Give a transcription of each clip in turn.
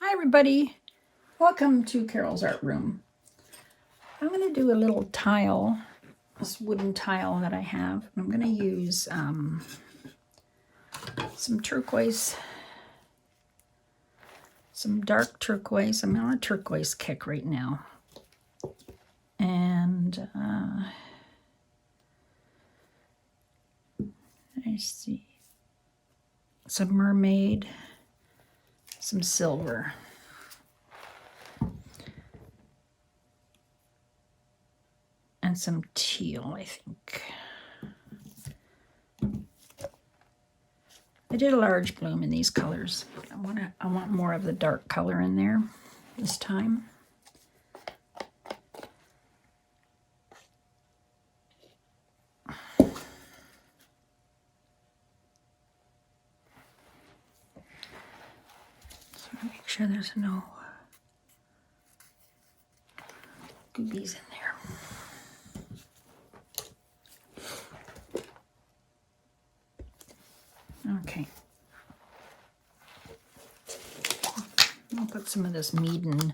Hi everybody, welcome to Carol's Art Room. I'm going to do a little tile, this wooden tile that I have. I'm going to use some turquoise, some dark turquoise. I'm on a turquoise kick right now. And I see some mermaid, some silver. And some teal, I think. I did a large bloom in these colors. I want more of the dark color in there this time. So make sure there's no goobies in there. Okay. I'll put some of this Meaden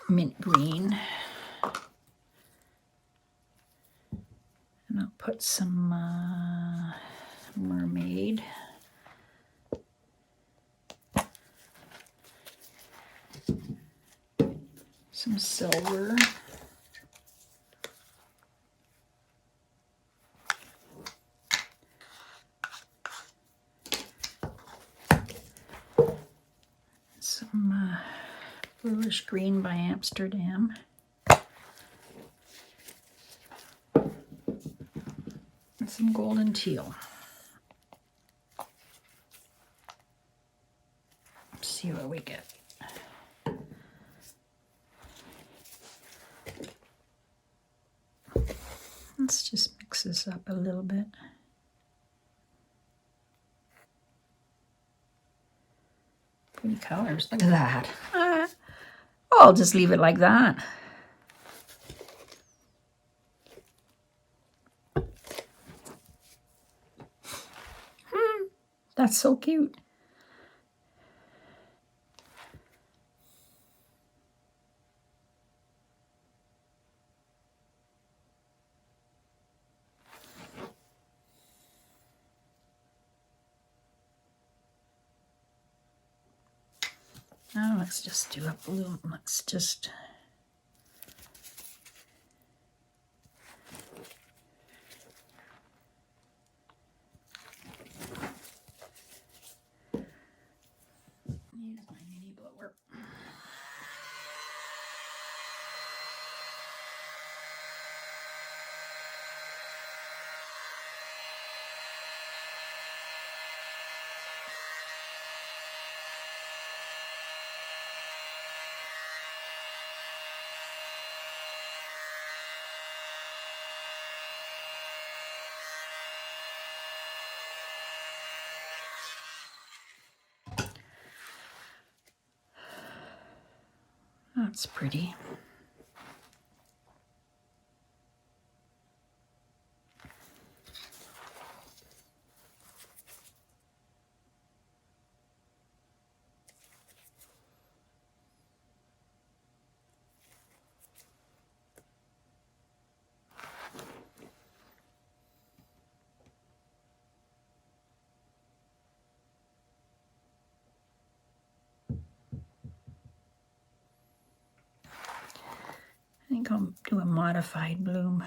mint green. And I'll put some mermaid. Some silver. Some bluish green by Amsterdam. And some golden teal. Let's see what we get. Let's just mix this up a little bit. Pretty colors, look at that. Oh, I'll just leave it like that. That's so cute. Now let's just do a bloom. Let's just use my mini blower. That's pretty. I think I'll do a modified bloom.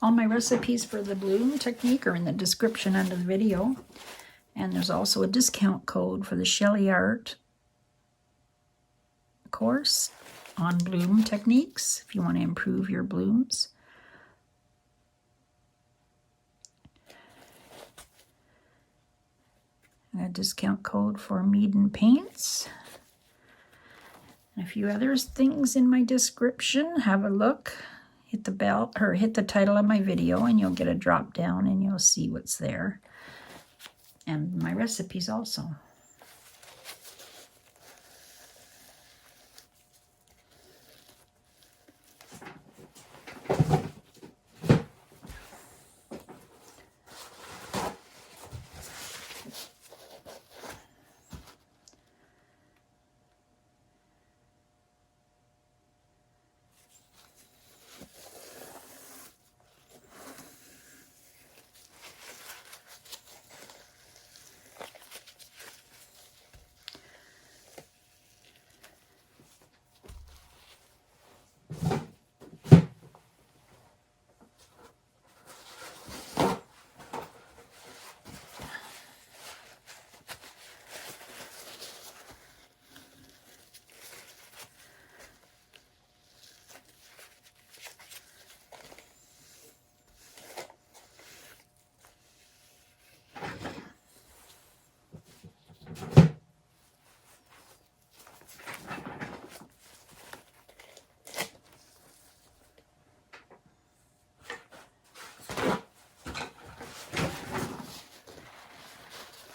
All my recipes for the bloom technique are in the description under the video. And there's also a discount code for the Sheleeart course on bloom techniques if you want to improve your blooms. And a discount code for Mead Paints. And a few other things in my description. Have a look. Hit the bell or hit the title of my video and you'll get a drop down and you'll see what's there. And my recipes also.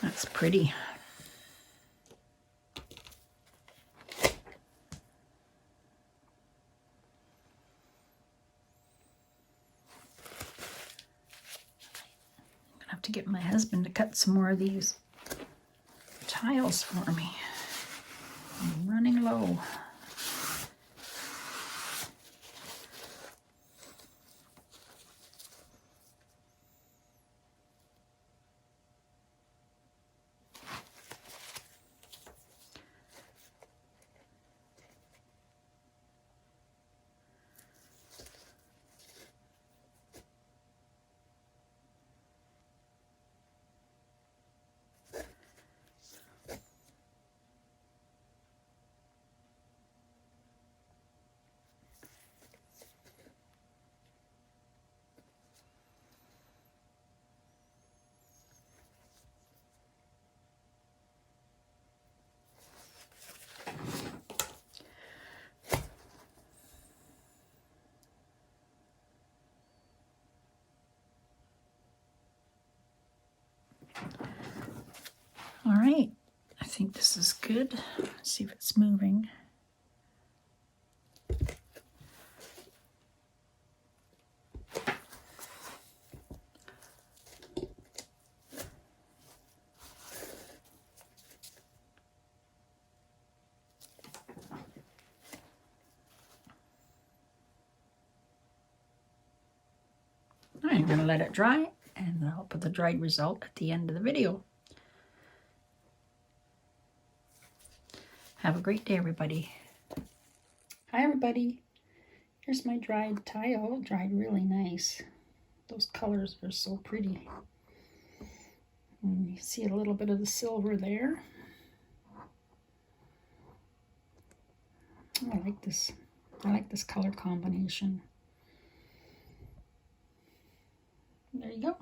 That's pretty. I'm gonna have to get my husband to cut some more of these tiles for me. I'm running low. All right, I think this is good. Let's see if it's moving. I'm going to let it dry, and I'll put the dried result at the end of the video. Have a great day, everybody. Hi, everybody. Here's my dried tile. Dried really nice. Those colors are so pretty. And you see a little bit of the silver there. I like this. I like this color combination. There you go.